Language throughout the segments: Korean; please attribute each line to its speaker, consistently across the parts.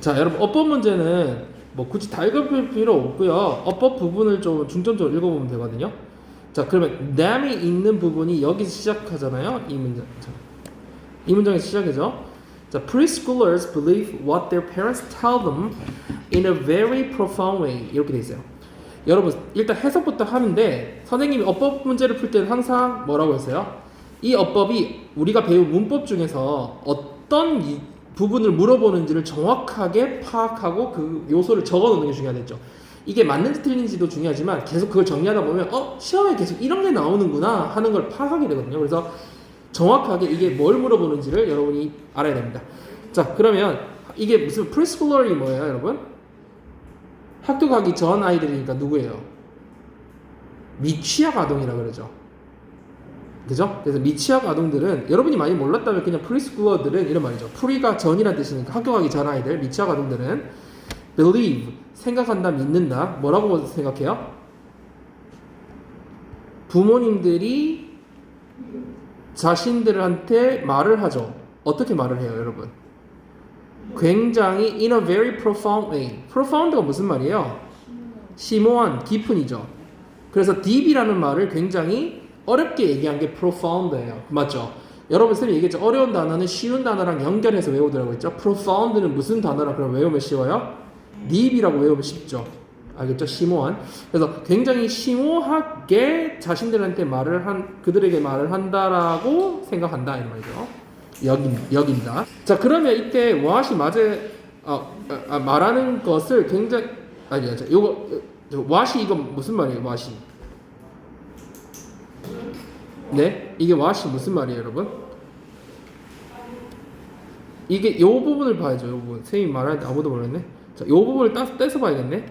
Speaker 1: 자, 여러분 어법 문제는 뭐 굳이 다 읽을 필요 없고요. 어법 부분을 좀 중점적으로 읽어보면 되거든요. 자, 그러면 tham이 있는 부분이 여기서 시작하잖아요. 이 문장. 자, 이 문장에서 시작이죠. 자, preschoolers believe what their parents tell them in a very profound way. 이렇게 돼 있어요. 여러분 일단 해석부터 하는데 선생님이 어법 문제를 풀 때는 항상 뭐라고 했어요? 이 어법이 우리가 배운 문법 중에서 어떤 부분을 물어보는지를 정확하게 파악하고 그 요소를 적어놓는 게 중요하겠죠. 이게 맞는지 틀린지도 중요하지만 계속 그걸 정리하다 보면 시험에 계속 이런 게 나오는구나 하는 걸 파악하게 되거든요. 그래서 정확하게 이게 뭘 물어보는지를 여러분이 알아야 됩니다. 자, 그러면 이게 무슨 프리스쿨러이 뭐예요, 여러분? 학교 가기 전 아이들이니까 누구예요? 미취학 아동이라 그러죠. 그죠? 그래서 미취학 아동들은 여러분이 많이 몰랐다면 그냥 프리스쿨러들은 이런 말이죠. 프리가 전이라는 뜻이니까 학교 가기 전 아이들, 미취학 아동들은 believe, 생각한다, 믿는다. 뭐라고 생각해요? 부모님들이 자신들한테 말을 하죠. 어떻게 말을 해요, 여러분? 굉장히 in a very profound way. profound가 무슨 말이에요? 심오한, 깊은이죠. 그래서 deep이라는 말을 굉장히 어렵게 얘기한 게 profound예요. 맞죠? 여러분 선생님이 얘기했죠. 어려운 단어는 쉬운 단어랑 연결해서 외우더라고 했죠. profound는 무슨 단어라 그럼 외우면 쉬워요? deep이라고 외우면 쉽죠. 알겠죠? 심오한. 그래서 굉장히 심오하게 자신들한테 그들에게 말을 한다라고 생각한다 이런 말이죠. 여긴다. 자, 그러면 이때 what이 말하는 것을 굉장히 요거 what이 이거 무슨 말이에요? what이 네? 이게 what이 무슨 말이에요, 여러분? 이게 요 부분을 봐야죠. 요 부분. 선생님이 말하는데 아무도 모르겠네. 자, 요 부분을 떼서 봐야겠네.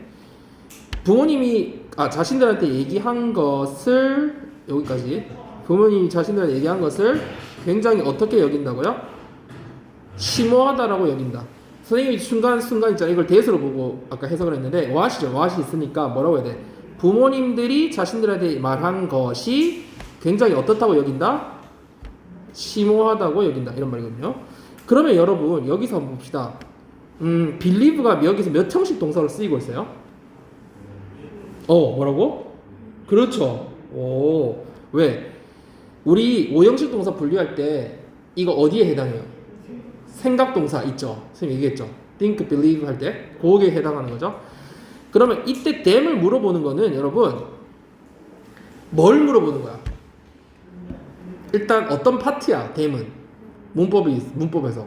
Speaker 1: 부모님이 자신들한테 얘기한 것을 여기까지 부모님이 자신들한테 얘기한 것을 굉장히 어떻게 여긴다고요? 심오하다라고 여긴다. 선생님이 순간 있잖아. 이걸 대수로 보고 아까 해석을 했는데 what이죠. what이 있으니까 뭐라고 해야 돼? 부모님들이 자신들한테 말한 것이 굉장히 어떻다고 여긴다? 심오하다고 여긴다. 이런 말이거든요. 그러면 여러분 여기서 한번 봅시다. believe가 여기서 몇 형식 동사로 쓰이고 있어요? 뭐라고? 그렇죠. 왜? 우리 5형식 동사 분류할 때 이거 어디에 해당해요? 생각 동사 있죠. 선생님 얘기했죠. think, believe 할 때 거기에 해당하는 거죠. 그러면 이때 tham을 물어보는 거는 여러분 뭘 물어보는 거야? 일단 어떤 파트야? tham은 문법에서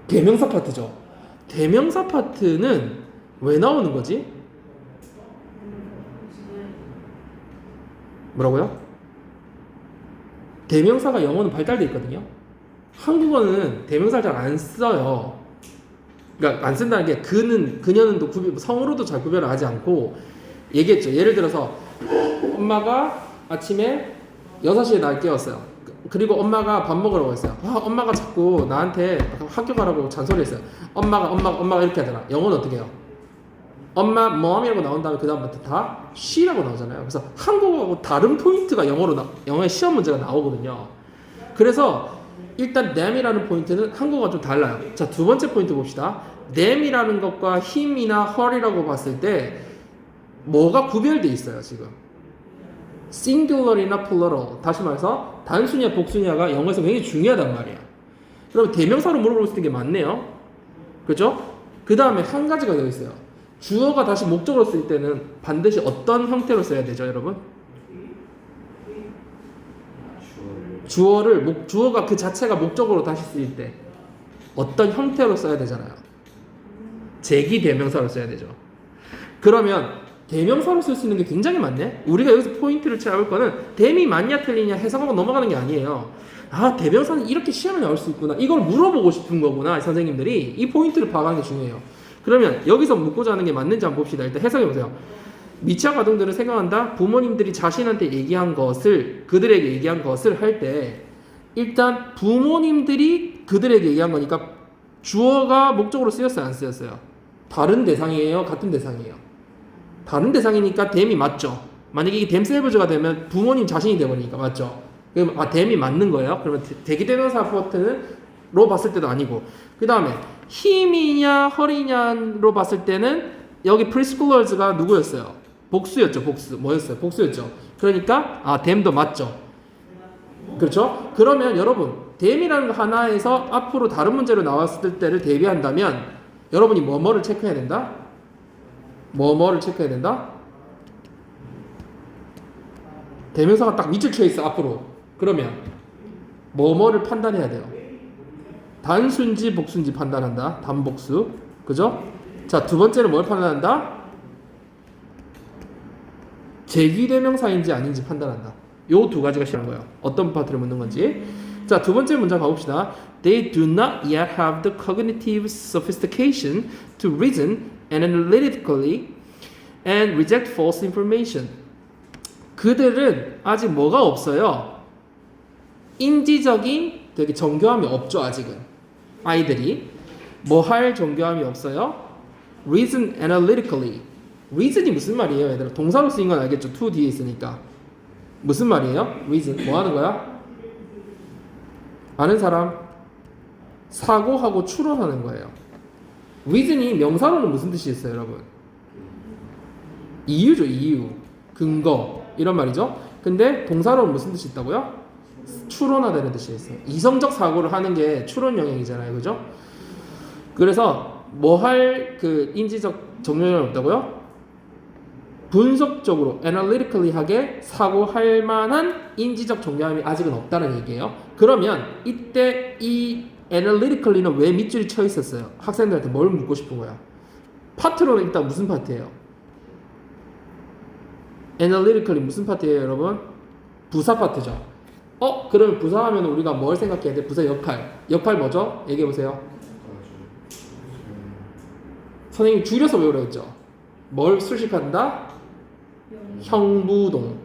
Speaker 1: 대명사 파트죠. 대명사 파트는 왜 나오는 거지? 뭐라고요? 대명사가 영어는 발달되어 있거든요. 한국어는 대명사를 잘 안 써요. 그러니까 안 쓴다는 게 그녀는 또 성으로도 잘 구별을 하지 않고 얘기했죠. 예를 들어서 엄마가 아침에 6시에 날 깨웠어요. 그리고 엄마가 밥 먹으라고 했어요. 엄마가 자꾸 나한테 학교 가라고 잔소리했어요. 엄마가 이렇게 하잖아. 영어는 어떻게 해요? 엄마 mom이라고 나온 다음에 그 다음부터 다 she라고 나오잖아요. 그래서 한국어하고 다른 포인트가 영어의 시험 문제가 나오거든요. 그래서 일단 tham이라는 포인트는 한국어가 좀 달라요. 자, 두 번째 포인트 봅시다. them이라는 것과 him이나 her이라고 봤을 때 뭐가 구별돼 있어요, 지금. singular이나 plural. 다시 말해서 단수냐 복수냐가 영어에서 굉장히 중요하단 말이에요. 그럼 대명사로 물어볼 수 있는 게 많네요. 그렇죠? 그 다음에 한 가지가 더 있어요. 주어가 다시 목적으로 쓸 때는 반드시 어떤 형태로 써야 되죠, 여러분? 주어가 그 자체가 목적으로 다시 쓰일 때 어떤 형태로 써야 되잖아요. 제기 대명사로 써야 되죠. 그러면 대명사로 쓸 수 있는 게 굉장히 많네. 우리가 여기서 포인트를 잡을 거는 댐이 맞냐 틀리냐 해석하고 넘어가는 게 아니에요. 대명사는 이렇게 시험에 나올 수 있구나. 이걸 물어보고 싶은 거구나. 선생님들이 이 포인트를 파악하는 게 중요해요. 그러면 여기서 묻고자 하는 게 맞는지 한번 봅시다. 일단 해석해보세요. 미취학 아동들은 생각한다. 부모님들이 자신한테 그들에게 얘기한 것을 할 때 일단 부모님들이 그들에게 얘기한 거니까 주어가 목적으로 쓰였어요? 안 쓰였어요? 다른 대상이에요? 같은 대상이에요? 다른 대상이니까 댐이 맞죠. 만약에 이게 댐셀브즈가 되면 부모님 자신이 되버리니까 맞죠. 그럼 댐이 맞는 거예요. 그러면 대기대명사 파트는 로 봤을 때도 아니고 그 다음에 힘이냐 허리냐로 봤을 때는 여기 preschoolers가 누구였어요? 복수였죠. 복수. 뭐였어요? 복수였죠. 그러니까 them도 맞죠. 그렇죠? 그러면 여러분 them이라는 거 하나에서 앞으로 다른 문제로 나왔을 때를 대비한다면 여러분이 뭐뭐를 체크해야 된다? 뭐뭐를 체크해야 된다? 대명사가 딱 밑줄 쳐 있어 앞으로. 그러면 뭐뭐를 판단해야 돼요. 단수인지 복수인지 판단한다. 단복수. 그죠? 자, 두 번째는 뭘 판단한다? 제기대명사인지 아닌지 판단한다. 요 두 가지가 싫은 거예요. 어떤 파트를 묻는 건지. 자, 두 번째 문장 가봅시다. They do not yet have the cognitive sophistication to reason analytically and reject false information. 그들은 아직 뭐가 없어요? 인지적인 되게 정교함이 없죠, 아직은. 아이들이. 뭐 할 정교함이 없어요? Reason analytically. reason이 무슨 말이에요, 얘들아? 동사로 쓰인 건 알겠죠? to 뒤에 있으니까. 무슨 말이에요? reason. 뭐 하는 거야? 아는 사람? 사고하고 추론하는 거예요. reason이 명사로는 무슨 뜻이 있어요, 여러분? 이유죠, 이유. 근거. 이런 말이죠. 근데 동사로는 무슨 뜻이 있다고요? 추론화되는 뜻이 있어요. 이성적 사고를 하는 게 추론 영역이잖아요, 그죠? 그래서 뭐 할 그 인지적 정렬이 없다고요? 분석적으로 analytically 하게 사고할 만한 인지적 정렬함이 아직은 없다는 얘기예요. 그러면 이때 이 analytically는 왜 밑줄이 쳐 있었어요? 학생들한테 뭘 묻고 싶은 거야? 파트로는 일단 무슨 파트예요? analytically 무슨 파트예요, 여러분? 부사 파트죠. 그러면 부사하면 우리가 뭘 생각해야 돼? 부사 역할. 역할 뭐죠? 얘기해 보세요. 선생님이 줄여서 외우라고 했죠. 뭘 수식한다? 형부동.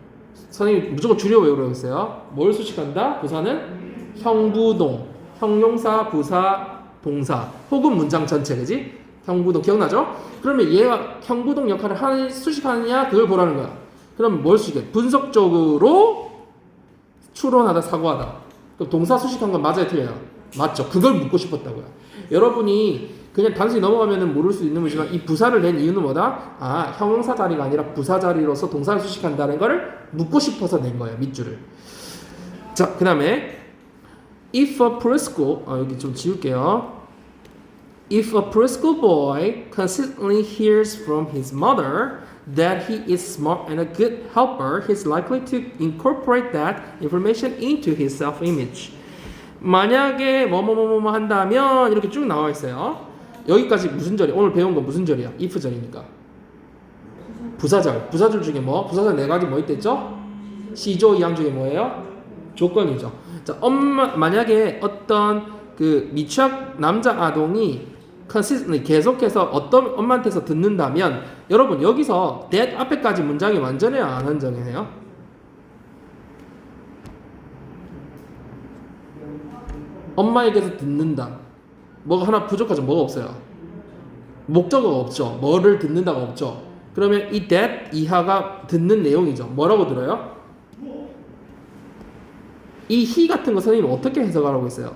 Speaker 1: 선생님이 무조건 줄여 외우라고 했어요. 뭘 수식한다? 부사는 형부동. 형용사, 부사, 동사 혹은 문장 전체, 그지? 형부동 기억나죠? 그러면 얘가 형부동 역할을 수식하느냐 그걸 보라는 거야. 그럼 뭘 수식해? 분석적으로 추론하다, 사고하다. 그럼 동사 수식한 건 맞아요, 틀려요? 맞죠? 그걸 묻고 싶었다고요. 여러분이 그냥 단순히 넘어가면 모를 수 있는 거지만 이 부사를 낸 이유는 뭐다? 형용사 자리가 아니라 부사 자리로서 동사를 수식한다는 거를 묻고 싶어서 낸 거예요, 밑줄을. 자, 그 다음에 if a preschool, 여기 좀 지울게요. If a preschool boy consistently hears from his mother that he is smart and a good helper, he's likely to incorporate that information into his self-image. 만약에 뭐뭐뭐뭐 한다면 이렇게 쭉 나와 있어요. 여기까지 무슨 절이? 오늘 배운 건 무슨 절이야? if 절이니까. 부사절. 부사절 중에 뭐? 부사절 네 가지 뭐 있댔죠? 시조 이항 중에 뭐예요? 조건이죠. 자, 만약에 어떤 그 미취학 남자 아동이 consistently 계속해서 어떤 엄마한테서 듣는다면 여러분 여기서 that 앞에까지 문장이 완전해요, 안 완전해요? 엄마에게서 듣는다. 뭐가 하나 부족하죠. 뭐가 없어요? 목적어가 없죠. 뭐를 듣는다가 없죠. 그러면 이 that 이하가 듣는 내용이죠. 뭐라고 들어요? 이 he 같은 거 선생님이 어떻게 해석하라고 했어요?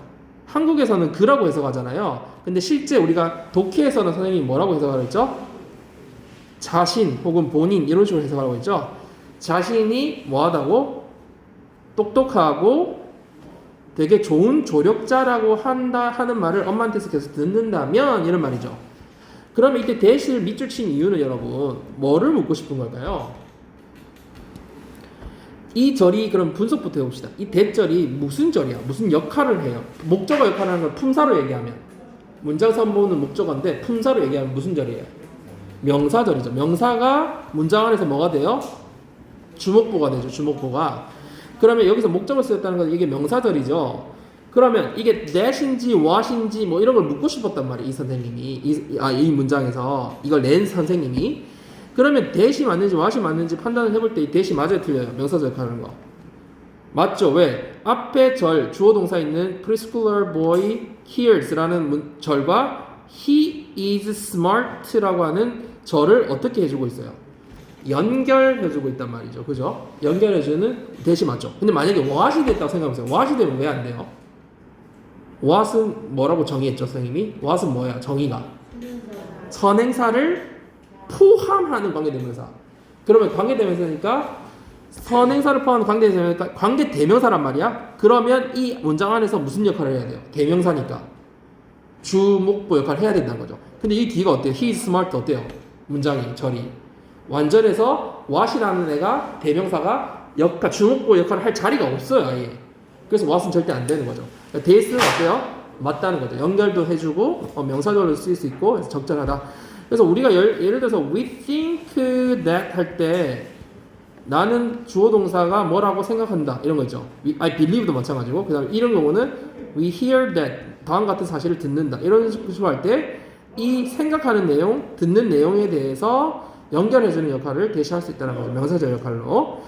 Speaker 1: 한국에서는 그라고 해석하잖아요. 근데 실제 우리가 독해에서는 선생님이 뭐라고 해석하라고 했죠? 자신 혹은 본인 이런 식으로 해석하라고 했죠. 자신이 뭐하다고? 똑똑하고 되게 좋은 조력자라고 하는 말을 엄마한테서 계속 듣는다면 이런 말이죠. 그러면 이때 대신을 밑줄 친 이유는 여러분 뭐를 묻고 싶은 걸까요? 이 절이 그럼 분석부터 해봅시다. 이 대절이 무슨 절이야? 무슨 역할을 해요? 목적어 역할을 하는 걸 품사로 얘기하면 문장 선보는 목적어인데 품사로 얘기하면 무슨 절이에요? 명사절이죠. 명사가 문장 안에서 뭐가 돼요? 주목보가 되죠. 주목보가. 그러면 여기서 목적을 쓰였다는 건 이게 명사절이죠. 그러면 이게 that인지 what인지 뭐 이런 걸 묻고 싶었단 말이에요. 이 선생님이 이 문장에서 이걸 낸 선생님이. 그러면 that이 맞는지 what이 맞는지 판단을 해볼 때 이 that이 맞아요, 틀려요? 명사절 하는 거 맞죠? 왜? 앞에 절 주어 동사 있는 preschooler boy hears라는 절과 he is smart라고 하는 절을 어떻게 해주고 있어요? 연결해주고 있단 말이죠. 그죠? 연결해주는 대시 맞죠? 근데 만약에 what이 됐다고 생각해보세요. what이 되면 왜 안 돼요? what은 뭐라고 정의했죠, 선생님이? what은 뭐야? 정의가 선행사를 포함하는 관계대명사. 그러면 관계대명사니까 선행사를 포함하는 관계대명사니까 관계대명사란 말이야. 그러면 이 문장 안에서 무슨 역할을 해야 돼요? 대명사니까 주목보 역할을 해야 된다는 거죠. 근데 이 뒤가 어때요? He is smart 어때요? 문장이 절이 완전해서 what이라는 애가 대명사가 주목보 역할을 할 자리가 없어요, 아예. 그래서 what은 절대 안 되는 거죠. 그러니까 대스는 어때요? 맞다는 거죠. 연결도 해주고 명사절로 쓰일 수 있고 그래서 적절하다. 그래서 우리가 예를 들어서 we think that 할 때 나는 주어 동사가 뭐라고 생각한다 이런 거 있죠. I believe도 마찬가지고 그 다음에 이런 경우는 we hear that 다음 같은 사실을 듣는다 이런 식으로 할 때 이 생각하는 내용, 듣는 내용에 대해서 연결해주는 역할을 대시할 수 있다는 거죠. 명사절 역할로.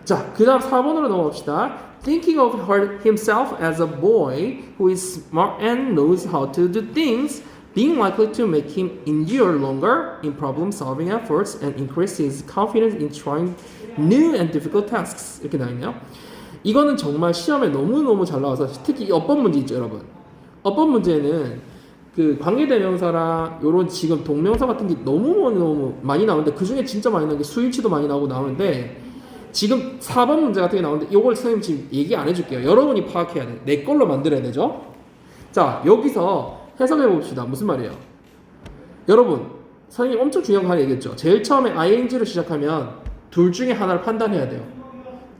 Speaker 1: 자, 그 다음 4번으로 넘어갑시다. Thinking of himself as a boy who is smart and knows how to do things, being likely to make him endure longer in problem-solving efforts and increase his confidence in trying new and difficult tasks. 이렇게 나있네요. 이거는 정말 시험에 너무너무 잘 나와서 특히 이 어법 문제 있죠, 여러분. 어법 문제는 그 관계대명사랑 요런 지금 동명사 같은 게 너무 많이 나오는데 그 중에 진짜 많이 나오는 게 수일치도 많이 나오는데 지금 4번 문제 같은 게 나오는데 이걸 선생님 지금 얘기 안 해줄게요. 여러분이 파악해야 돼. 내 걸로 만들어야 되죠. 자, 여기서 해석해 봅시다. 무슨 말이에요? 여러분, 선생님 엄청 중요한 거 하나 얘기했죠. 제일 처음에 ing로 시작하면 둘 중에 하나를 판단해야 돼요.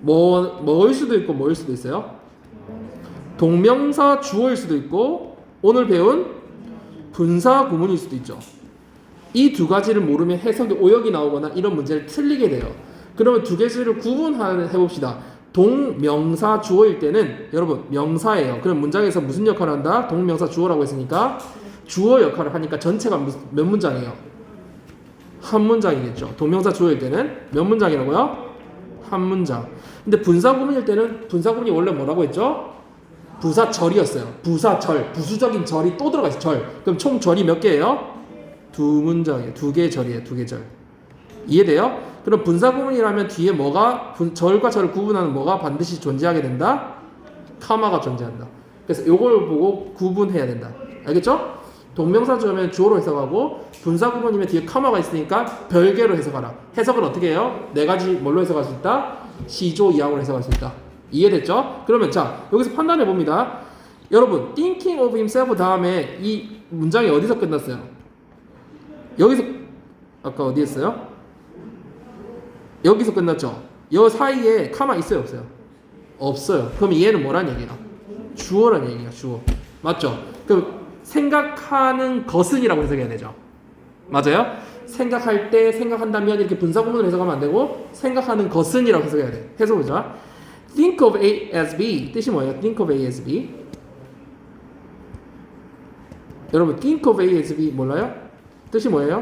Speaker 1: 뭐일 수도 있고 뭐일 수도 있어요. 동명사 주어일 수도 있고 오늘 배운 분사 구문일 수도 있죠. 이 두 가지를 모르면 해석에 오역이 나오거나 이런 문제를 틀리게 돼요. 그러면 두 개를 구분해 봅시다. 동명사 주어일 때는 여러분 명사예요. 그럼 문장에서 무슨 역할을 한다? 동명사 주어라고 했으니까 주어 역할을 하니까 전체가 몇 문장이에요? 한 문장이겠죠. 동명사 주어일 때는 몇 문장이라고요? 한 문장. 근데 분사 구문일 때는 분사 구문이 원래 뭐라고 했죠? 부사절이었어요. 부사절, 부수적인 절이 또 들어가 있어요. 절. 그럼 총 절이 몇 개예요? 두 문장이에요. 두 개의 절이에요. 두 개의 절. 이해돼요? 그럼 분사 구문이라면 뒤에 뭐가 절과 절을 구분하는 뭐가 반드시 존재하게 된다? 카마가 존재한다. 그래서 이걸 보고 구분해야 된다. 알겠죠? 동명사 주어면 주어로 해석하고 분사 구문이면 뒤에 카마가 있으니까 별개로 해석하라. 해석을 어떻게 해요? 네 가지 뭘로 해석할 수 있다? 시조 이항으로 해석할 수 있다. 이해됐죠? 그러면 자 여기서 판단해 봅니다. 여러분 thinking of himself 다음에 이 문장이 어디서 끝났어요? 여기서 아까 어디 했어요? 여기서 끝났죠? 여 사이에 카마 있어요 없어요? 없어요. 그럼 얘는 뭐란 얘기야? 주어란 얘기야. 주어. 맞죠? 그럼 생각하는 것은이라고 해석해야 되죠. 맞아요? 생각할 때 생각한다면 이렇게 분사구문으로 해석하면 안 되고 생각하는 것은이라고 해석해야 돼. 해석보자. Think of A as B 뜻이 뭐예요? Think of A as B. 여러분 think of A as B 몰라요? 뜻이 뭐예요?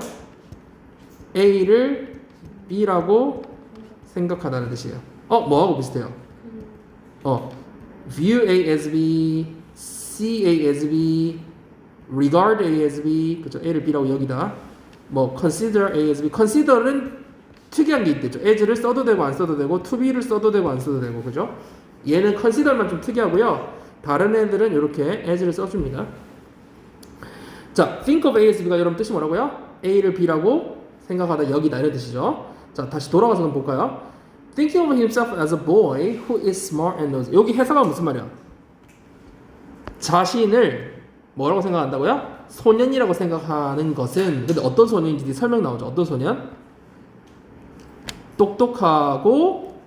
Speaker 1: A를 B라고 생각하다는 뜻이에요. 뭐하고 비슷해요? View A as B, See A as B, Regard A as B, 그죠? A를 B라고 여기다. Consider A as B. Consider는 특이한 게 있대죠. as를 써도 되고 안 써도 되고, to be를 써도 되고 안 써도 되고, 그죠? 얘는 consider만 좀 특이하고요. 다른 애들은 이렇게 as를 써줍니다. 자, think of A as B가 여러분 뜻이 뭐라고요? A를 B라고 생각하다 여기다 이런 뜻이죠. 자, 다시 돌아가서 한번 볼까요? Thinking of himself as a boy who is smart and knows. 여기 해석은 무슨 말이야? 자신을 뭐라고 생각한다고요? 소년이라고 생각하는 것은 근데 어떤 소년인지 설명 나오죠. 어떤 소년? 똑똑하고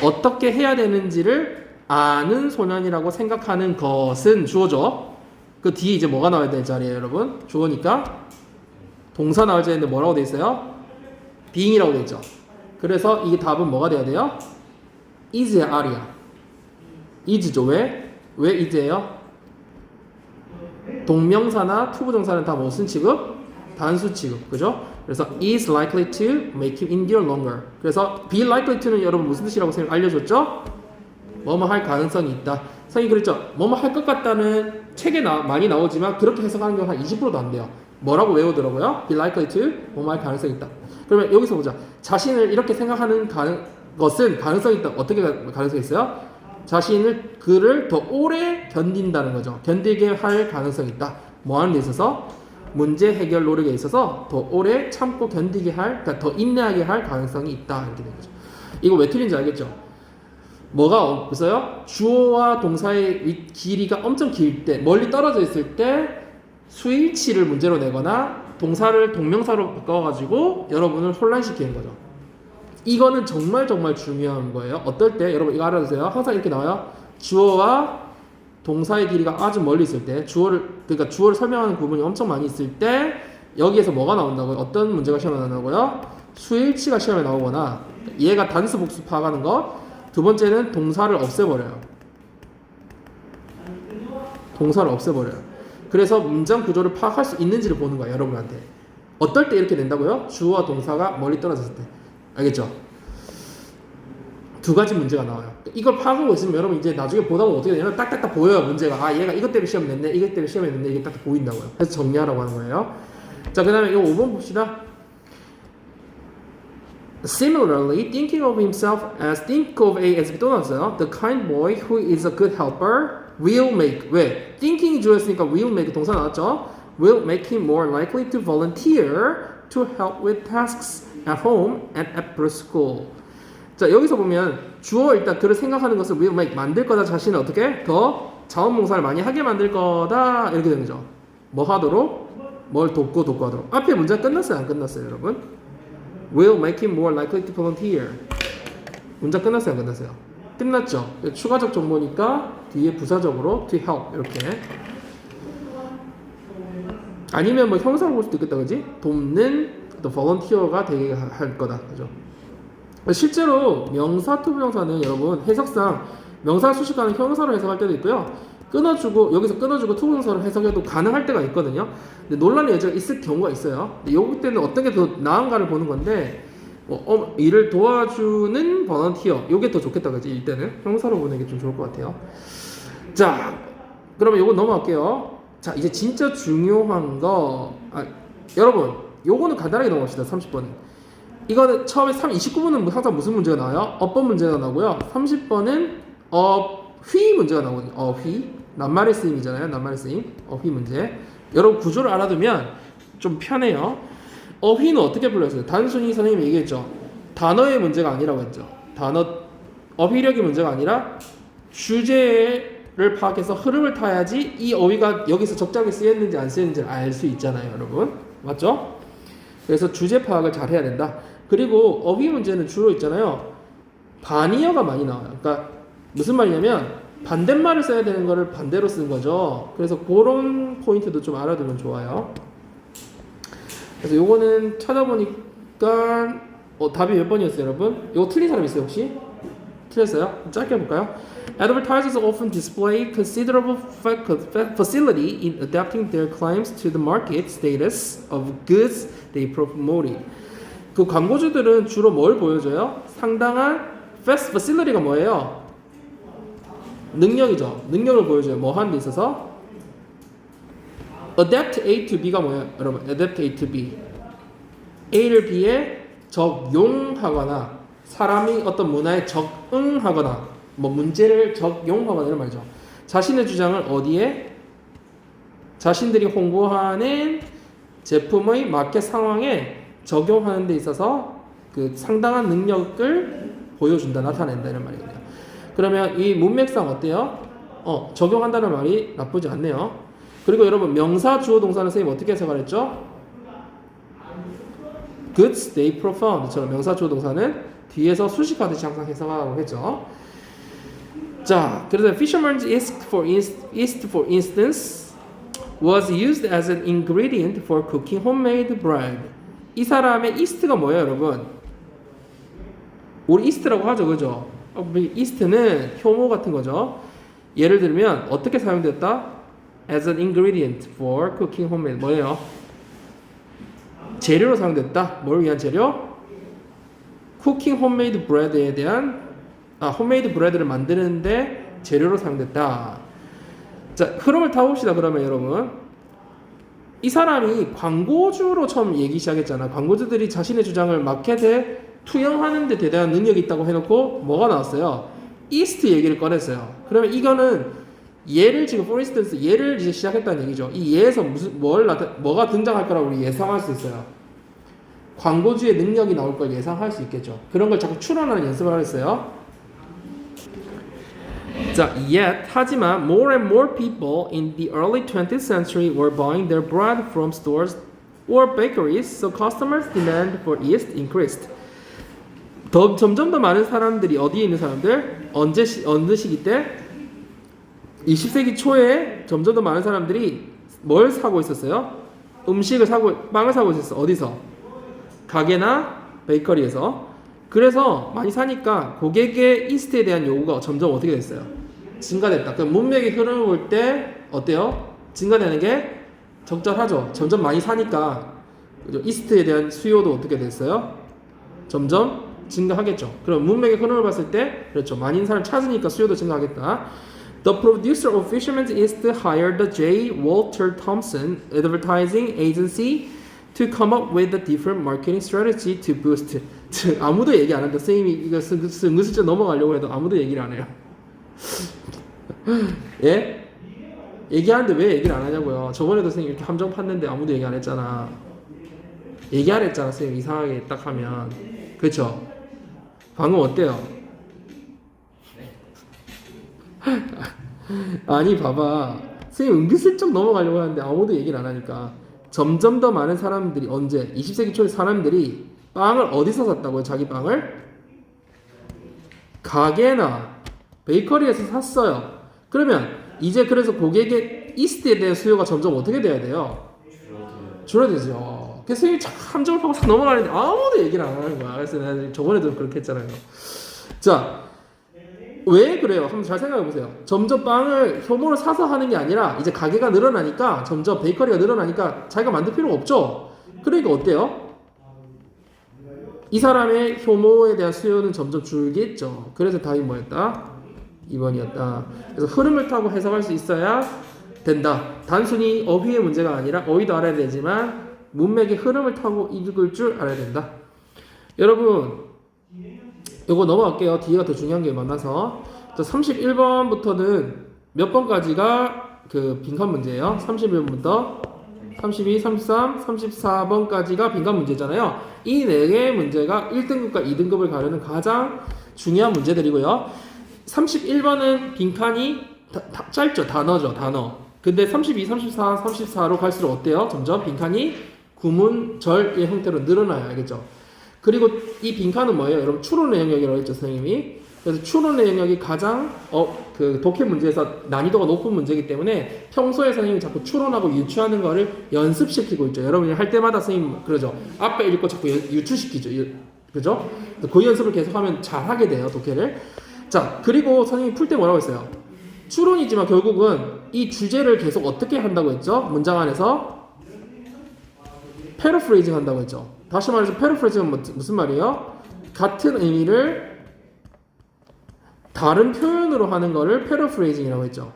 Speaker 1: 어떻게 해야 되는지를 아는 소년이라고 생각하는 것은 주어죠. 그 뒤에 이제 뭐가 나와야 될 자리예요, 여러분? 주어니까 동사 나올 자리인데 뭐라고 돼 있어요? being이라고 돼 있죠. 그래서 이게 답은 뭐가 돼야 돼요? is야, are야. is죠. 왜? 왜 is예요? 동명사나 투부정사는 다 무슨 취급? 단수 취급. 그죠? 그래서 is likely to make him endure longer. 그래서 be likely to는 여러분 무슨 뜻이라고 알려줬죠? 뭐뭐 할 가능성이 있다. 선생님이 그랬죠? 뭐뭐 할 것 같다는 책에 많이 나오지만 그렇게 해석하는 경우가 한 20%도 안 돼요. 뭐라고 외우더라고요? be likely to 뭐뭐 할 가능성이 있다. 그러면 여기서 보자. 자신을 이렇게 생각하는 것은 가능성이 있다. 어떻게 가능성이 있어요? 자신을 그를 더 오래 견딘다는 거죠. 견디게 할 가능성이 있다. 뭐 하는 데 있어서 문제 해결 노력에 있어서 더 오래 참고 견디게 할, 그러니까 더 인내하게 할 가능성이 있다 이렇게 되는 거죠. 이거 왜 틀린지 알겠죠? 뭐가 없어요? 주어와 동사의 길이가 엄청 길 때, 멀리 떨어져 있을 때 수일치를 문제로 내거나 동사를 동명사로 바꿔가지고 여러분을 혼란시키는 거죠. 이거는 정말 중요한 거예요. 어떨 때 여러분 이거 알아두세요. 항상 이렇게 나와요. 주어와 동사의 길이가 아주 멀리 있을 때, 그러니까 주어를 설명하는 부분이 엄청 많이 있을 때 여기에서 뭐가 나온다고요? 어떤 문제가 시험에 나온다고요? 수일치가 시험에 나오거나 얘가 단수 복수 파악하는 것. 두 번째는 동사를 없애버려요. 동사를 없애버려요. 그래서 문장 구조를 파악할 수 있는지를 보는 거예요, 여러분한테. 어떨 때 이렇게 된다고요? 주어와 동사가 멀리 떨어졌을 때. 알겠죠? 두 가지 문제가 나와요. 이걸 파악하고 있으면 여러분 이제 나중에 보다 보면 어떻게 되냐면 딱딱딱 보여요, 문제가. 아, 얘가 이것 때문에 시험 냈네, 이것 때문에 시험에 냈네, 이게 딱 보인다고요. 그래서 정리하라고 하는 거예요. 자, 그 다음에 이거 5번 봅시다. Similarly, thinking of himself as think of A as 또 나왔어요. The kind boy who is a good helper will make. 왜? thinking이 주어였으니까 will make 동사 나왔죠. Will make him more likely to volunteer to help with tasks at home and at preschool. 자, 여기서 보면 주어 일단 그를 생각하는 것을 will make 만들 거다. 자신을 어떻게 더 자원봉사를 많이 하게 만들 거다 이렇게 되는 거죠. 뭐 하도록? 뭘 돕고 하도록. 앞에 문장 끝났어요, 안 끝났어요, 여러분? Will make him more likely to volunteer. 문장 끝났어요, 안 끝났어요? 끝났죠. 추가적 정보니까 뒤에 부사적으로 to help 이렇게. 아니면 뭐 형사로 볼 수도 있겠다, 그지? 돕는 또 volunteer가 되게 할 거다, 그죠? 실제로 명사 투부정사는 여러분 해석상 명사 수식하는 형사로 해석할 때도 있고요. 여기서 끊어주고 투부정사로 해석해도 가능할 때가 있거든요. 근데 논란의 여지가 있을 경우가 있어요. 여기 때는 어떤 게 더 나은가를 보는 건데 일을 도와주는 volunteer 이게 더 좋겠다, 그지? 이때는 형사로 보는 게 좀 좋을 것 같아요. 자, 그러면 요거 넘어갈게요. 자, 이제 진짜 중요한 거 여러분 요거는 간단하게 넘어갑시다. 30번. 이거는 처음에 29번은 항상 무슨 문제가 나와요? 어법 문제가 나오고요. 30번은 휘 문제가 나오거든요. 휘 낱말의 쓰임이잖아요. 낱말의 쓰임. 휘 문제. 여러분 구조를 알아두면 좀 편해요. 휘는 어떻게 불렀어요? 단순히 선생님이 얘기했죠. 단어의 문제가 아니라고 했죠. 어휘력의 문제가 아니라 주제를 파악해서 흐름을 타야지 이 어휘가 여기서 적절하게 쓰였는지 안 쓰였는지를 알 수 있잖아요, 여러분. 맞죠? 그래서 주제 파악을 잘 해야 된다. 그리고 어휘 문제는 주로 있잖아요. 반의어가 많이 나와요. 그러니까 무슨 말이냐면 반대말을 써야 되는 거를 반대로 쓰는 거죠. 그래서 그런 포인트도 좀 알아두면 좋아요. 그래서 요거는 찾아보니까 답이 몇 번이었어요, 여러분? 이거 틀린 사람 있어요, 혹시? 틀렸어요? 짧게 해볼까요? Advertisers often display considerable facility in adapting their claims to the market status of goods they promote. 그 광고주들은 주로 뭘 보여줘요? 상당한 facility가 뭐예요? 능력이죠. 능력을 보여줘요. 뭐 하는 데 있어서? adapt A to B가 뭐예요? 여러분, adapt A to B. A를 B에 적용하거나 사람이 어떤 문화에 적응하거나 뭐 문제를 적용하거나 이런 말이죠. 자신의 주장을 어디에? 자신들이 홍보하는 제품의 마켓 상황에 적용하는 데 있어서 그 상당한 능력을 보여준다, 나타낸다 이런 말이거든요. 그러면 이 문맥상 어때요? 적용한다는 말이 나쁘지 않네요. 그리고 여러분 명사 주어 동사는 선생님 어떻게 해석을 했죠? goods they profound. 저는 명사 주어 동사는 뒤에서 수식하듯이 항상 해석하라고 했죠. 자, 그래서 fisherman's yeast for instance was used as an ingredient for cooking homemade bread. 이 사람의 이스트가 뭐예요, 여러분? 우리 이스트라고 하죠, 그죠? 이스트는 효모 같은 거죠. 예를 들면 어떻게 사용됐다? As an ingredient for cooking homemade. 뭐예요? 재료로 사용됐다. 뭘 위한 재료? cooking homemade bread에 대한 homemade bread를 만드는데 재료로 사용됐다. 자, 흐름을 타봅시다. 그러면 여러분, 이 사람이 광고주로 처음 얘기 시작했잖아. 광고주들이 자신의 주장을 마켓에 투영하는 데 대단한 능력이 있다고 해놓고 뭐가 나왔어요? east 얘기를 꺼냈어요. 그러면 이거는 얘를 지금 for instance 얘를 이제 시작했다는 얘기죠. 이 얘에서 뭐가 등장할 거라고 우리 예상할 수 있어요. 광고주의 능력이 나올 걸 예상할 수 있겠죠. 그런 걸 자꾸 추론하는 연습을 하겠어요. 자, yet 하지만 more and more people in the early 20th century were buying their bread from stores or bakeries, so customers' demand for yeast increased. 점점 더 많은 사람들이 어디에 있는 사람들? 어느 시기 때? 20세기 초에 점점 더 많은 사람들이 뭘 사고 있었어요? 빵을 사고 있었어. 어디서? 가게나 베이커리에서. 그래서 많이 사니까 고객의 이스트에 대한 요구가 점점 어떻게 됐어요? 증가됐다. 그 문맥의 흐름을 볼 때 어때요? 증가되는 게 적절하죠. 점점 많이 사니까 이스트에 대한 수요도 어떻게 됐어요? 점점 증가하겠죠. 그럼 문맥의 흐름을 봤을 때 그렇죠. 많은 사람 찾으니까 수요도 증가하겠다. The producer of Fisherman's Yeast hired the J. Walter Thompson advertising agency to come up with a different marketing strategy to boost. 아무도 얘기 안 한다. 선생님이 이거 은근슬쩍 넘어가려고 해도 아무도 얘기를 안 해요. 예? 얘기하는데 왜 얘기를 안 하냐고요. 저번에도 선생님 이렇게 함정 팠는데 아무도 얘기 안 했잖아. 얘기 안 했잖아. 선생님 이상하게 딱 하면. 그렇죠? 방금 어때요? 아니 봐봐. 선생님 은근슬쩍 넘어가려고 하는데 아무도 얘기를 안 하니까. 점점 더 많은 사람들이 언제 20세기 초에 사람들이 빵을 어디서 샀다고요? 자기 빵을 가게나 베이커리에서 샀어요. 그러면 이제 그래서 고객의 이스트에 대한 수요가 점점 어떻게 돼야 돼요? 줄어들죠. 그래서 참 함정을 파고 싹 넘어가는데 아무도 얘기를 안 하는 거야. 그래서 내가 저번에도 그렇게 했잖아요. 자, 왜 그래요? 한번 잘 생각해 보세요. 점점 빵을 효모를 사서 하는 게 아니라 이제 가게가 늘어나니까 점점 베이커리가 늘어나니까 자기가 만들 필요가 없죠. 그러니까 어때요? 이 사람의 효모에 대한 수요는 점점 줄겠죠. 그래서 답이 뭐였다? 2번이었다. 그래서 흐름을 타고 해석할 수 있어야 된다. 단순히 어휘의 문제가 아니라 어휘도 알아야 되지만 문맥의 흐름을 타고 읽을 줄 알아야 된다. 여러분 요거 넘어갈게요. 뒤가 더 중요한 게 많아서. 31번부터는 몇 번까지가 그 빈칸 문제예요? 31번부터 32, 33, 34번까지가 빈칸 문제잖아요. 이 4개의 문제가 1등급과 2등급을 가르는 가장 중요한 문제들이고요. 31번은 빈칸이 짧죠. 단어죠. 단어. 근데 32, 34, 34로 갈수록 어때요? 점점 빈칸이 구문절의 형태로 늘어나요. 알겠죠? 그리고 이 빈칸은 뭐예요? 여러분 추론의 영역이라고 했죠, 선생님이. 그래서 추론의 영역이 가장 그 독해 문제에서 난이도가 높은 문제이기 때문에 평소에 선생님이 자꾸 추론하고 유추하는 거를 연습시키고 있죠. 여러분이 할 때마다 선생님 그러죠. 앞에 읽고 자꾸 유추시키죠. 그죠? 그 연습을 계속하면 잘하게 돼요, 독해를. 자, 그리고 선생님이 풀 때 뭐라고 했어요? 추론이지만 결국은 이 주제를 계속 어떻게 한다고 했죠? 문장 안에서 패러프레이징 한다고 했죠. 다시 말해서 패러프레이징은 무슨 말이에요? 같은 의미를 다른 표현으로 하는 거를 패러프레이징이라고 했죠.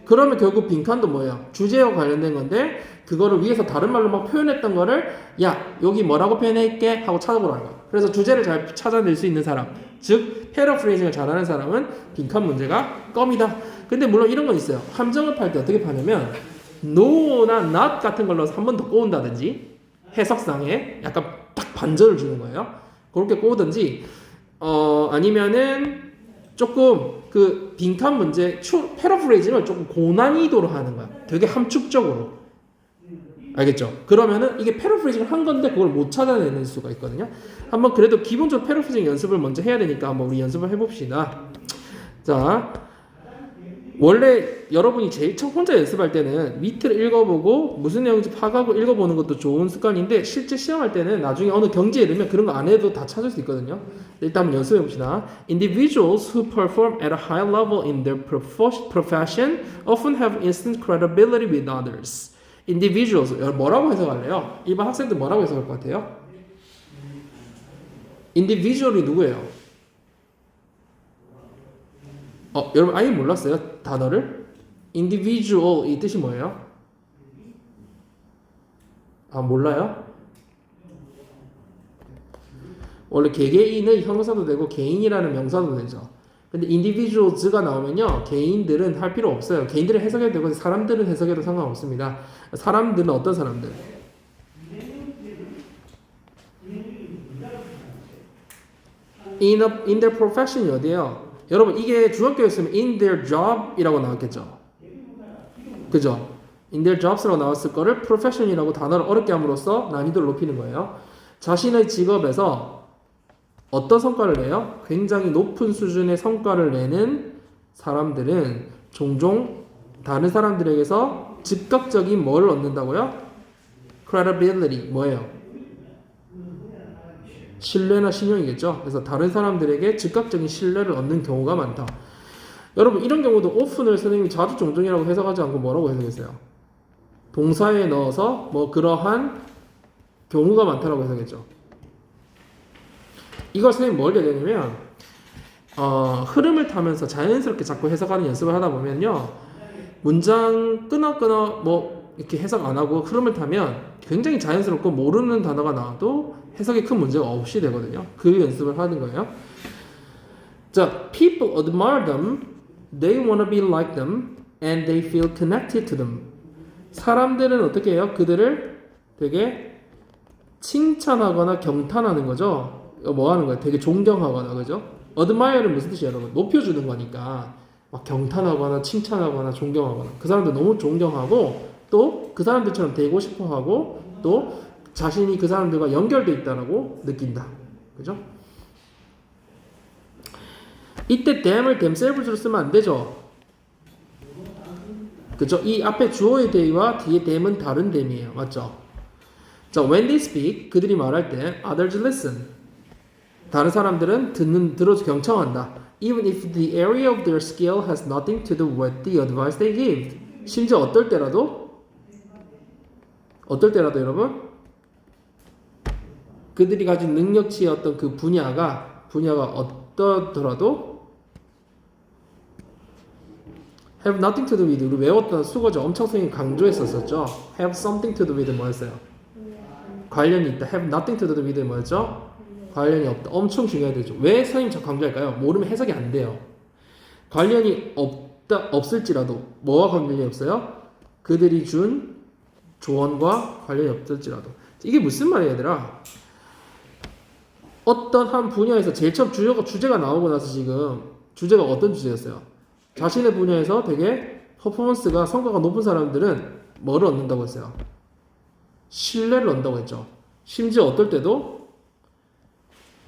Speaker 1: 그러면 결국 빈칸도 뭐예요? 주제와 관련된 건데 그거를 위에서 다른 말로 막 표현했던 거를 야 여기 뭐라고 표현할게 하고 찾아보라는 거예요. 그래서 주제를 잘 찾아낼 수 있는 사람, 즉 패러프레이징을 잘하는 사람은 빈칸 문제가 껌이다. 근데 물론 이런 건 있어요. 함정을 팔 때 어떻게 파냐면 no나 not 같은 걸로 한 번 더 꼬은다든지 해석상에 약간 딱 반전을 주는 거예요. 그렇게 꼬우든지 아니면은 조금 그 빈칸 문제 패러프레이징을 조금 고난이도로 하는 거야. 되게 함축적으로. 알겠죠? 그러면은 이게 패러프레이징을 한 건데 그걸 못 찾아내는 수가 있거든요. 한번 그래도 기본적으로 패러프레이징 연습을 먼저 해야 되니까 한번 우리 연습을 해봅시다. 자, 원래 여러분이 제일 처음 혼자 연습할 때는 밑을 읽어보고 무슨 내용인지 파악하고 읽어보는 것도 좋은 습관인데 실제 시험할 때는 나중에 어느 경지에 이르면 그런 거 안 해도 다 찾을 수 있거든요. 일단 한번 연습해 봅시다. Individuals who perform at a high level in their profession often have instant credibility with others. Individuals 뭐라고 해석할래요? 일반 학생들 뭐라고 해석할 것 같아요? Individual이 누구예요? 여러분 아예 몰랐어요? 단어를? individual 이 뜻이 뭐예요? 아 몰라요? 원래 개개인의 형용사도 되고 개인이라는 명사도 되죠. 근데 individuals가 나오면요, 개인들은 할 필요 없어요. 개인들은 해석해도 되고 사람들은 해석해도 상관없습니다. 사람들은 어떤 사람들? in their profession이 어디예요? 여러분 이게 중학교였으면 in their job이라고 나왔겠죠. 그죠? in their jobs라고 나왔을 거를 profession이라고 단어를 어렵게 함으로써 난이도를 높이는 거예요. 자신의 직업에서 어떤 성과를 내요? 굉장히 높은 수준의 성과를 내는 사람들은 종종 다른 사람들에게서 즉각적인 뭐를 얻는다고요? credibility 뭐예요? 신뢰나 신용이겠죠. 그래서 다른 사람들에게 즉각적인 신뢰를 얻는 경우가 많다. 여러분 이런 경우도 often을 선생님이 자주 종종이라고 해석하지 않고 뭐라고 해석했어요? 동사에 넣어서 뭐 그러한 경우가 많다라고 해석했죠. 이걸 선생님 뭘 얘기하냐면 흐름을 타면서 자연스럽게 자꾸 해석하는 연습을 하다 보면요, 문장 끊어 뭐 이렇게 해석 안 하고 흐름을 타면 굉장히 자연스럽고 모르는 단어가 나와도 해석에 큰 문제가 없이 되거든요. 그 연습을 하는 거예요. 자, people admire them, they wanna be like them, and they feel connected to them. 사람들은 어떻게 해요? 그들을 되게 칭찬하거나 경탄하는 거죠. 뭐 하는 거예요? 되게 존경하거나, 그죠? admire는 무슨 뜻이에요, 여러분? 높여주는 거니까 막 경탄하거나 칭찬하거나 존경하거나, 그 사람들 너무 존경하고 또 그 사람들처럼 되고 싶어하고 또 자신이 그 사람들과 연결돼 있다라고 느낀다. 그죠? 이때 them을 themselves로 쓰면 안 되죠. 그죠? 이 앞에 주어의 they와 뒤에 them은 다른 them이에요. 맞죠? 자, when they speak, 그들이 말할 때 others listen. 다른 사람들은 들어서 경청한다. Even if the area of their skill has nothing to do with the advice they give. 심지어 어떨 때라도 여러분 그들이 가진 능력치의 어떤 그 분야가 어떠더라도 have nothing to do with, 우리 외웠던 수거죠. 엄청 선생님 강조했었죠. have something to do with 뭐였어요? 관련이 있다. have nothing to do with 뭐였죠? 관련이 없다. 엄청 중요하죠. 왜 선생님 저 강조할까요? 모르면 해석이 안 돼요. 관련이 없을지라도 뭐와 관련이 없어요? 그들이 준 조언과 관련이 없을지라도. 이게 무슨 말이야, 얘들아? 어떤 한 분야에서 제일 처음 주제가 나오고 나서 지금 주제가 어떤 주제였어요? 자신의 분야에서 되게 퍼포먼스가 성과가 높은 사람들은 뭐를 얻는다고 했어요? 신뢰를 얻는다고 했죠. 심지어 어떨 때도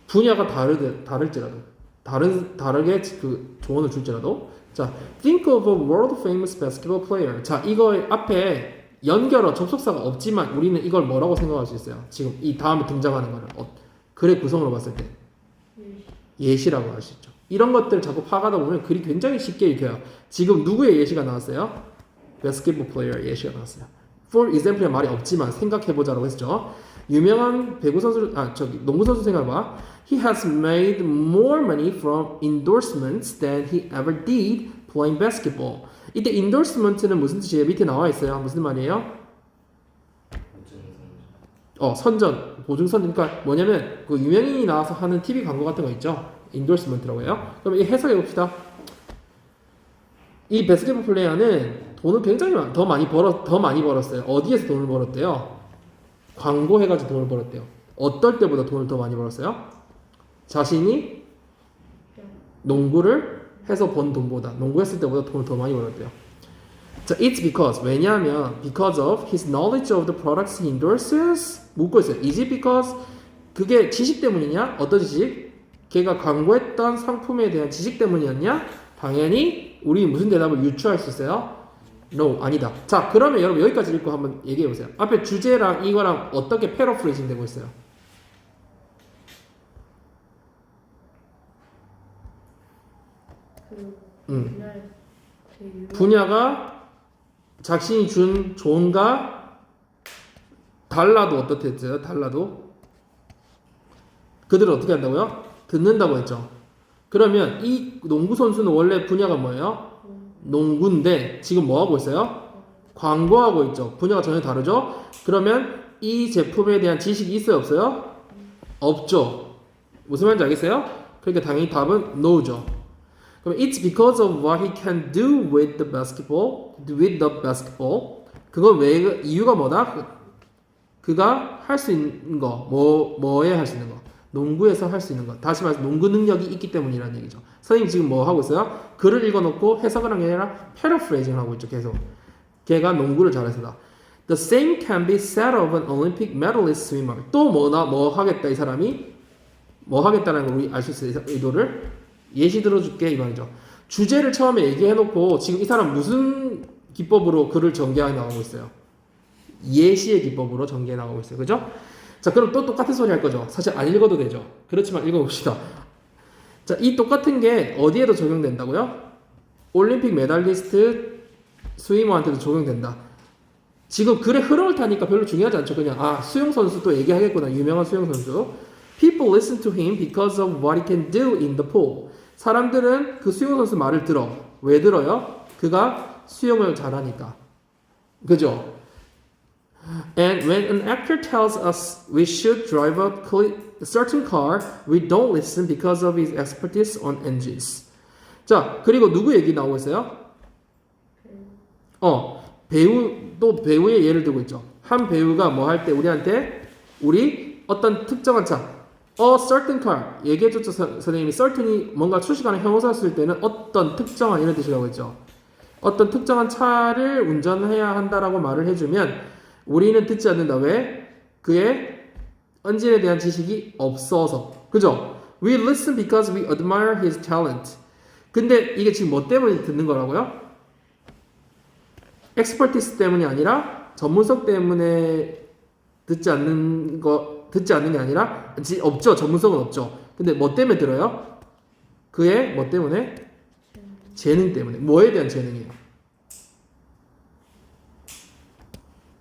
Speaker 1: 분야가 다를지라도 다르게 그 조언을 줄지라도. 자, think of a world famous basketball player. 자, 이거 앞에 연결어 접속사가 없지만 우리는 이걸 뭐라고 생각할 수 있어요? 지금 이 다음에 등장하는 거는 글의 구성으로 봤을 때 예시라고 할 수 있죠. 이런 것들을 자꾸 파가다 보면 글이 굉장히 쉽게 읽혀요. 지금 누구의 예시가 나왔어요? basketball player 예시가 나왔어요. For example의 말이 없지만 생각해보자라고 했죠. 유명한 배구 선수, 농구 선수 생각해봐. He has made more money from endorsements than he ever did playing basketball. 이때 endorsement는 무슨 뜻이에요? 밑에 나와 있어요. 무슨 말이에요? 선전, 보증선. 그러니까 뭐냐면 그 유명인이 나와서 하는 TV 광고 같은 거 있죠. endorsement라고 해요. 그럼 이 해석해 봅시다. 이 바스켓볼 플레이어는 돈을 굉장히 더 많이 벌었어요. 어디에서 돈을 벌었대요? 광고 해가지고 돈을 벌었대요. 어떨 때보다 돈을 더 많이 벌었어요? 자신이 농구를 해서 번 돈보다, 농구했을 때보다 돈을 더 많이 벌었대요. 자, it's because, 왜냐하면 because of his knowledge of the products he endorses. 묻고 있어요. Is it because? 그게 지식 때문이냐? 어떤 지식? 걔가 광고했던 상품에 대한 지식 때문이었냐? 당연히 우리 무슨 대답을 유추할 수 있어요? No, 아니다. 자, 그러면 여러분 여기까지 읽고 한번 얘기해 보세요. 앞에 주제랑 이거랑 어떻게 패러프레이징 되고 있어요? 분야가 자신이 준 조언과 달라도 어떻게 했어요? 달라도 그들은 어떻게 한다고요? 듣는다고 했죠. 그러면 이 농구 선수는 원래 분야가 뭐예요? 농구인데 지금 뭐 하고 있어요? 광고하고 있죠. 분야가 전혀 다르죠. 그러면 이 제품에 대한 지식이 있어요, 없어요? 없죠. 무슨 말인지 알겠어요? 그러니까 당연히 답은 no죠. 그럼 it's because of what he can do with the basketball. 그건 왜 이유가 뭐다? 그가 할 수 있는 거, 뭐에 할 수 있는 거, 농구에서 할 수 있는 거. 다시 말해서 농구 능력이 있기 때문이라는 얘기죠. 선생님 지금 뭐 하고 있어요? 글을 읽어놓고 해석을 한 게 아니라 패러프레이징 하고 있죠. 계속. 걔가 농구를 잘해서다. The same can be said of an Olympic medalist swimmer. 또 뭐 하겠다 이 사람이 뭐 하겠다는 걸 우리 알 수 있어요. 의도를 예시 들어줄게 이 말이죠. 주제를 처음에 얘기해놓고 지금 이 사람 무슨 기법으로 글을 전개해 나가고 있어요. 예시의 기법으로 전개해 나가고 있어요. 그죠? 자, 그럼 또 똑같은 소리 할 거죠. 사실 안 읽어도 되죠. 그렇지만 읽어봅시다. 자, 이 똑같은 게 어디에도 적용된다고요? 올림픽 메달리스트 스위머한테도 적용된다. 지금 글의 흐름을 타니까 별로 중요하지 않죠. 그냥 수영 선수 또 얘기하겠구나. 유명한 수영 선수. People listen to him because of what he can do in the pool. 사람들은 그 수영 선수 말을 들어. 왜 들어요? 그가 수영을 잘하니까. 그죠? And when an actor tells us we should drive a certain car, we don't listen because of his expertise on engines. 자, 그리고 누구 얘기 나오고 있어요? 배우의 예를 들고 있죠. 한 배우가 뭐 할 때 우리한테 우리 어떤 특정한 차, a certain car 얘기해줬죠. 선생님이 certain이 뭔가 수식하는 형용사 쓸 때는 어떤 특정한 이런 뜻이라고 했죠. 어떤 특정한 차를 운전해야 한다라고 말을 해주면 우리는 듣지 않는다. 왜? 그의 엔진에 대한 지식이 없어서. 그죠? We listen because we admire his talent. 근데 이게 지금 뭐 때문에 듣는 거라고요? expertise 때문이 아니라 전문성 때문에 듣지 않는 게 아니라 없죠. 전문성은 없죠. 근데 뭐 때문에 들어요? 그의 뭐 때문에? 재능 때문에. 뭐에 대한 재능이에요?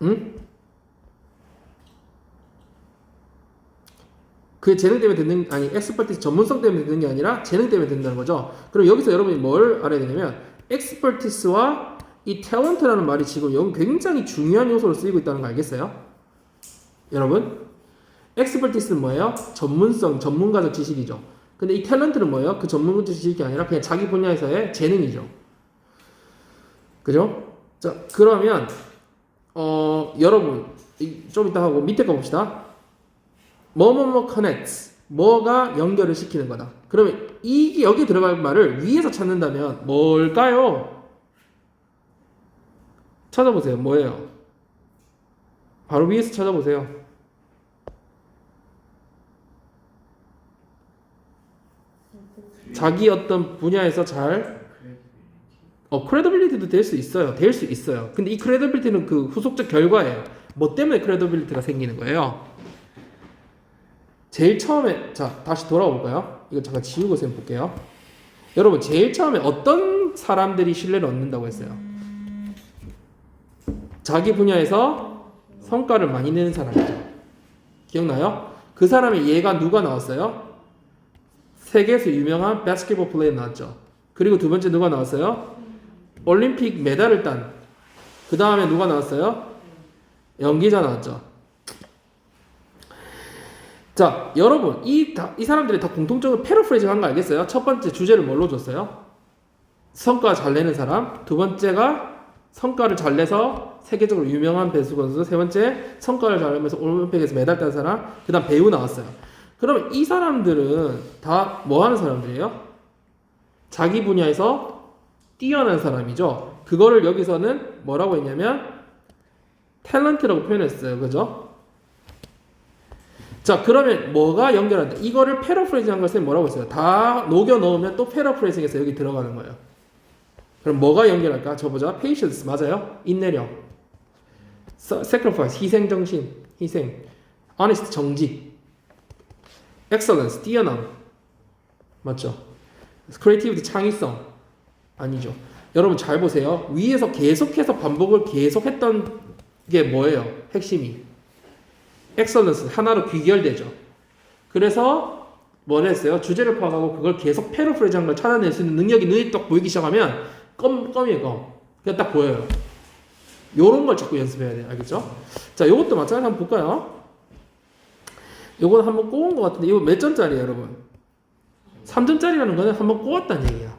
Speaker 1: 응? 그의 재능 때문에 expertise 전문성 때문에 듣는 게 아니라 재능 때문에 듣는다는 거죠. 그럼 여기서 여러분이 뭘 알아야 되냐면 expertise와 이 talent라는 말이 지금 여기 굉장히 중요한 요소로 쓰이고 있다는 거 알겠어요? 여러분? expertise는 뭐예요? 전문성, 전문가적 지식이죠. 근데 이 talent는 뭐예요? 그 전문가적 지식이 아니라 그냥 자기 분야에서의 재능이죠. 그죠? 자, 그러면 여러분 좀 이따 하고 밑에 거 봅시다. 뭐뭐뭐 connects 뭐가 연결을 시키는 거다. 그러면 이게 여기 들어갈 말을 위에서 찾는다면 뭘까요? 찾아보세요. 뭐예요? 바로 위에서 찾아보세요. 자기 어떤 분야에서 잘 credibility도 될 수 있어요. 될 수 있어요. 근데 이 credibility는 그 후속적 결과예요. 뭐 때문에 credibility가 생기는 거예요? 제일 처음에 자 다시 돌아와 볼까요? 이거 잠깐 지우고 쌤 볼게요. 여러분 제일 처음에 어떤 사람들이 신뢰를 얻는다고 했어요? 자기 분야에서 성과를 많이 내는 사람이죠. 기억나요? 그 사람의 예가 누가 나왔어요? 세계에서 유명한 바스켓볼 플레이어 나왔죠. 그리고 두 번째 누가 나왔어요? 올림픽 메달을 딴. 그 다음에 누가 나왔어요? 연기자 나왔죠. 자, 여러분 이 사람들이 다 공통적으로 패러프레이징 한 거 알겠어요? 첫 번째 주제를 뭘로 줬어요? 성과 잘 내는 사람. 두 번째가 성과를 잘 내서 세계적으로 유명한 배수 선수. 세 번째 성과를 잘 내면서 올림픽에서 메달 딴 사람. 그 다음 배우 나왔어요. 그럼 이 사람들은 다 뭐 하는 사람들이에요? 자기 분야에서 뛰어난 사람이죠. 그거를 여기서는 뭐라고 했냐면 탤런트라고 표현했어요. 그죠? 자, 그러면 뭐가 연결한다? 이거를 패러프레이징 한 것을 뭐라고 했어요? 다 녹여 넣으면 또 패러프레이징해서 여기 들어가는 거예요. 그럼 뭐가 연결할까? 저 보자. patience 맞아요? 인내력. sacrifice 희생 정신, 희생. honest 정직. excellence 뛰어남. 맞죠? creativity 창의성. 아니죠. 여러분 잘 보세요. 위에서 계속해서 반복을 계속했던 게 뭐예요? 핵심이. excellence 하나로 귀결되죠. 그래서 뭘 했어요? 주제를 파악하고 그걸 계속 패러프레이징한 걸 찾아낼 수 있는 능력이 눈에 딱 보이기 시작하면 껌이에요, 껌. 그냥 딱 보여요. 요런 걸 자꾸 연습해야 돼요. 알겠죠? 자, 요것도 마찬가지로 한번 볼까요? 요건 한번 꼬은 것 같은데 이거 몇 점짜리예요, 여러분? 3점짜리라는 거는 한번 꼬았다는 얘기야.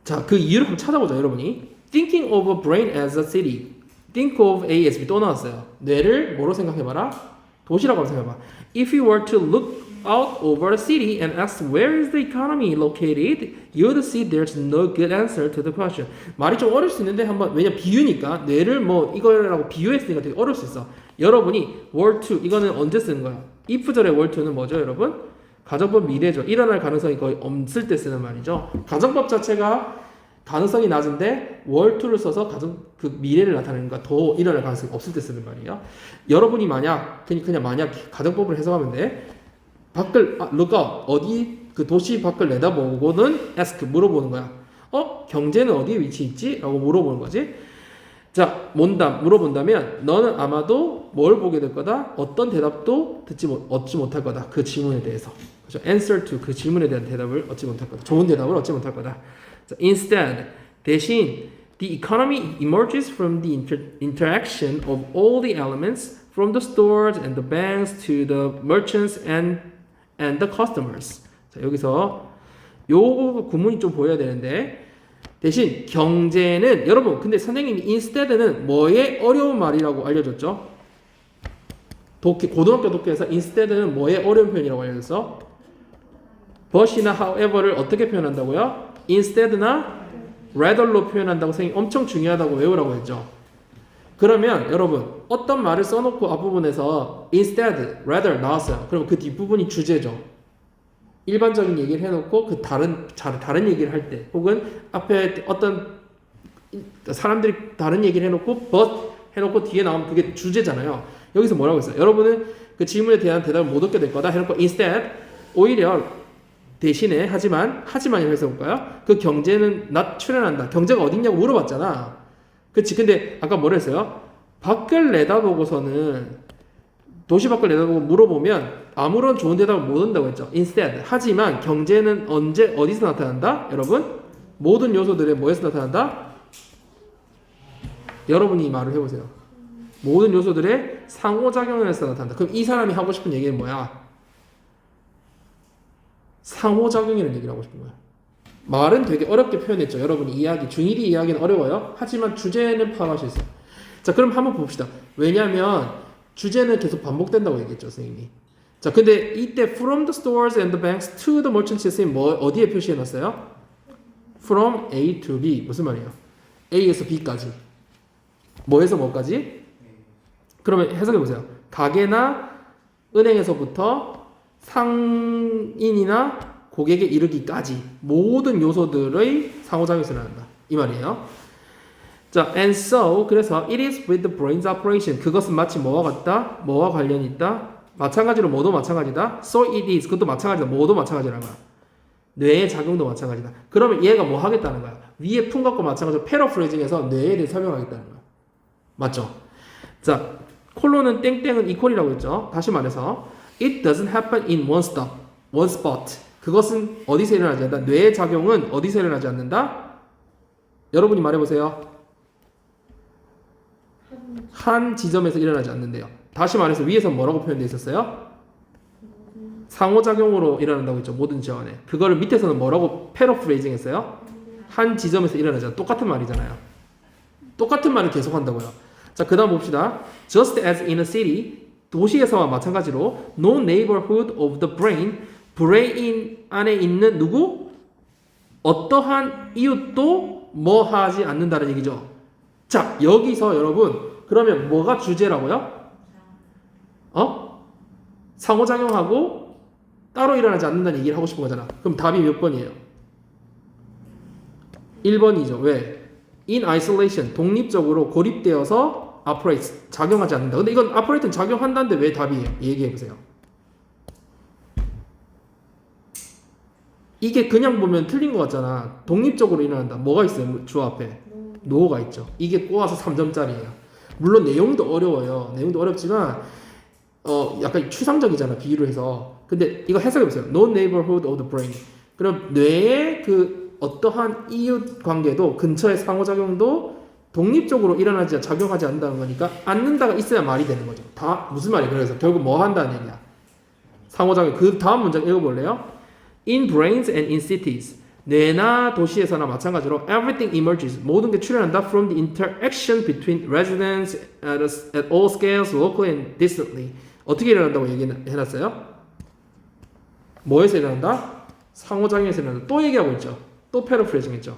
Speaker 1: 자, 그 이유를 한번 찾아보자, 여러분이. Thinking of a brain as a city. Think of A as B 또 나왔어요. 뇌를 뭐로 생각해봐라? 도시라고 생각해봐. If you were to look out over a city and ask where is the economy located, you'd see there's no good answer to the question. 말이 좀 어려울 수 있는데 한번 왜냐 비유니까 뇌를 뭐 이거라고 비유했으니까 되게 어려울 수 있어. 여러분이 were to 이거는 언제 쓰는 거야? if절의 were to는 뭐죠, 여러분? 가정법 미래죠. 일어날 가능성이 거의 없을 때 쓰는 말이죠. 가정법 자체가 가능성이 낮은데 were to를 써서 그 미래를 나타내니까 더 일어날 가능성이 없을 때 쓰는 말이에요. 여러분이 만약 그냥 만약 가정법을 해석하면 돼. 밖을 look out 어디 그 도시 밖을 내다보고는 ask 물어보는 거야. 경제는 어디에 위치해 있지? 라고 물어보는 거지. 자, 물어본다면 너는 아마도 뭘 보게 될 거다? 어떤 대답도 얻지 못할 거다. 그 질문에 대해서. 그렇죠? answer to 그 질문에 대한 대답을 얻지 못할 거다. 좋은 대답을 얻지 못할 거다. 자, instead 대신 the economy emerges from the interaction of all the elements from the stores and the banks to the merchants and the customers. 자, 여기서 요거 구문이 좀 보여야 되는데 대신 경제는 여러분 근데 선생님이 instead는 뭐의 어려운 말이라고 알려줬죠? 고등학교 독해에서 instead는 뭐의 어려운 표현이라고 알려줬어? but이나 however를 어떻게 표현한다고요? instead나 rather로 표현한다고 선생님이 엄청 중요하다고 외우라고 했죠. 그러면 여러분 어떤 말을 써놓고 앞부분에서 instead, rather 나왔어요. 그럼 그 뒷부분이 주제죠. 일반적인 얘기를 해놓고 그 다른 얘기를 할 때 혹은 앞에 어떤 사람들이 다른 얘기를 해놓고 but 해놓고 뒤에 나오면 그게 주제잖아요. 여기서 뭐라고 했어요? 여러분은 그 질문에 대한 대답을 못 얻게 될 거다 해놓고 instead 오히려 대신에 하지만이라고 해서 볼까요? 그 경제는 출현한다. 경제가 어딨냐고 물어봤잖아. 그치? 근데 아까 뭐라 했어요? 밖을 내다보고서는 도시 밖을 내다보고 물어보면 아무런 좋은 대답을 못 얻는다고 했죠. instead 하지만 경제는 어디서 나타난다? 여러분 모든 요소들의 뭐에서 나타난다? 여러분이 말을 해보세요. 모든 요소들의 상호작용에서 나타난다. 그럼 이 사람이 하고 싶은 얘기는 뭐야? 상호작용이라는 얘기를 하고 싶은 거야. 말은 되게 어렵게 표현했죠. 여러분이 중1이 이야기는 어려워요. 하지만 주제는 파악할 수 있어요. 자, 그럼 한번 봅시다. 왜냐하면 주제는 계속 반복된다고 얘기했죠, 선생님이. 자, 근데 이때 from the stores and the banks to the merchants 선생님 어디에 표시해놨어요? from A to B 무슨 말이에요? A에서 B까지. 뭐에서 뭐까지? 그러면 해석해보세요. 가게나 은행에서부터 상인이나 고객에 이르기까지 모든 요소들의 상호작용이 일어난다. 이 말이에요. 자, and so 그래서 it is with the brain's operation. 그것은 마치 뭐와 같다? 뭐와 관련이 있다? 마찬가지로 뭐도 마찬가지다. So it is. 그것도 마찬가지다. 뭐도 마찬가지라는 거야. 뇌의 작용도 마찬가지다. 그러면 얘가 뭐 하겠다는 거야? 위에 품각과 마찬가지로 패러프레이징해서 뇌에 대해 설명하겠다는 거야. 맞죠? 자, 콜론은 땡땡은 이퀄이라고 했죠. 다시 말해서 it doesn't happen in one spot. 그것은 어디서 일어나지 않는다? 뇌의 작용은 어디서 일어나지 않는다? 여러분이 말해보세요. 한 지점에서 일어나지 않는데요. 다시 말해서 위에서 뭐라고 표현되어 있었어요? 상호작용으로 일어난다고 했죠. 모든 지원에. 그거를 밑에서는 뭐라고 패러프레이징 했어요? 한 지점에서 일어나지 않는다. 똑같은 말이잖아요. 똑같은 말을 계속한다고요. 자, 그 다음 봅시다. Just as in a city, 도시에서와 마찬가지로 no neighborhood of the brain 안에 있는 누구? 어떠한 이웃도 뭐 하지 않는다는 얘기죠. 자, 여기서 여러분 그러면 뭐가 주제라고요? 상호작용하고 따로 일어나지 않는다는 얘기를 하고 싶은 거잖아. 그럼 답이 몇 번이에요? 1번이죠. 왜? In isolation, 독립적으로 고립되어서 operates, 작용하지 않는다. 근데 이건 operate는 작용한다는데 왜 답이에요? 얘기해보세요. 이게 그냥 보면 틀린 것 같잖아. 독립적으로 일어난다. 뭐가 있어요? 주어 앞에? no가 있죠. 이게 꼬아서 3점짜리예요. 물론 내용도 어려워요. 내용도 어렵지만 약간 추상적이잖아. 비유를 해서. 근데 이거 해석해보세요. No neighborhood of the brain. 그럼 뇌의 그 어떠한 이웃 관계도 근처의 상호작용도 독립적으로 일어나지 작용하지 않는다는 거니까 않는다가 있어야 말이 되는 거죠. 다 무슨 말이에요? 그래서 결국 뭐 한다는 얘기야? 상호작용. 그 다음 문장 읽어볼래요? In brains and in cities, 내나 도시에서나 마찬가지로 everything emerges 모든 게 출현한다 from the interaction between residents at all scales locally and distantly 어떻게 일어난다고 얘기해놨어요? 뭐에서 일어난다? 상호작용에서 일어난다. 또 얘기하고 있죠. 또 패러프레이징 했죠.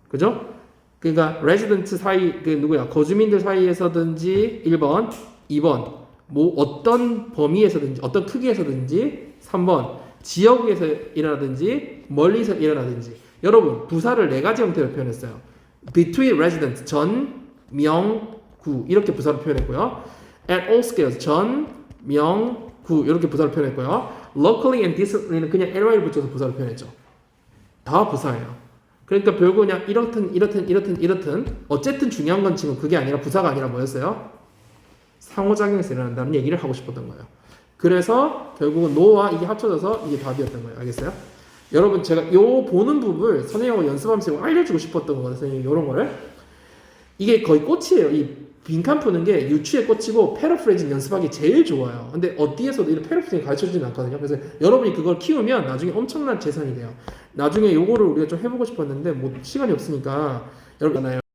Speaker 1: 그죠? 그러니까 레지던트 사이 그 누구야 거주민들 사이에서든지 1번 2번 뭐 어떤 범위에서든지 어떤 크기에서든지 3번 지역에서 일어나든지 멀리서 일어나든지 여러분 부사를 네 가지 형태로 표현했어요. between residents 전, 명, 구 이렇게 부사로 표현했고요. at all scales 전, 명, 구 이렇게 부사로 표현했고요. locally and distantly는 그냥 ly를 붙여서 부사로 표현했죠. 다 부사예요. 그러니까 결국 그냥 이렇든 어쨌든 중요한 건 지금 그게 아니라 부사가 아니라 뭐였어요? 상호작용에서 일어난다는 얘기를 하고 싶었던 거예요. 그래서 결국은 no와 이게 합쳐져서 이게 답이었던 거예요. 알겠어요? 여러분 제가 요 보는 부분을 선생님하고 연습하면서 알려주고 싶었던 거거든요. 선생님 요런 거를 이게 거의 꽃이에요. 이 빈칸 푸는 게 유추의 꽃이고 패러프레이징 연습하기 제일 좋아요. 근데 어디에서도 이런 패러프레이징 가르쳐주진 않거든요. 그래서 여러분이 그걸 키우면 나중에 엄청난 재산이 돼요. 나중에 요거를 우리가 좀 해보고 싶었는데 뭐 시간이 없으니까 여러분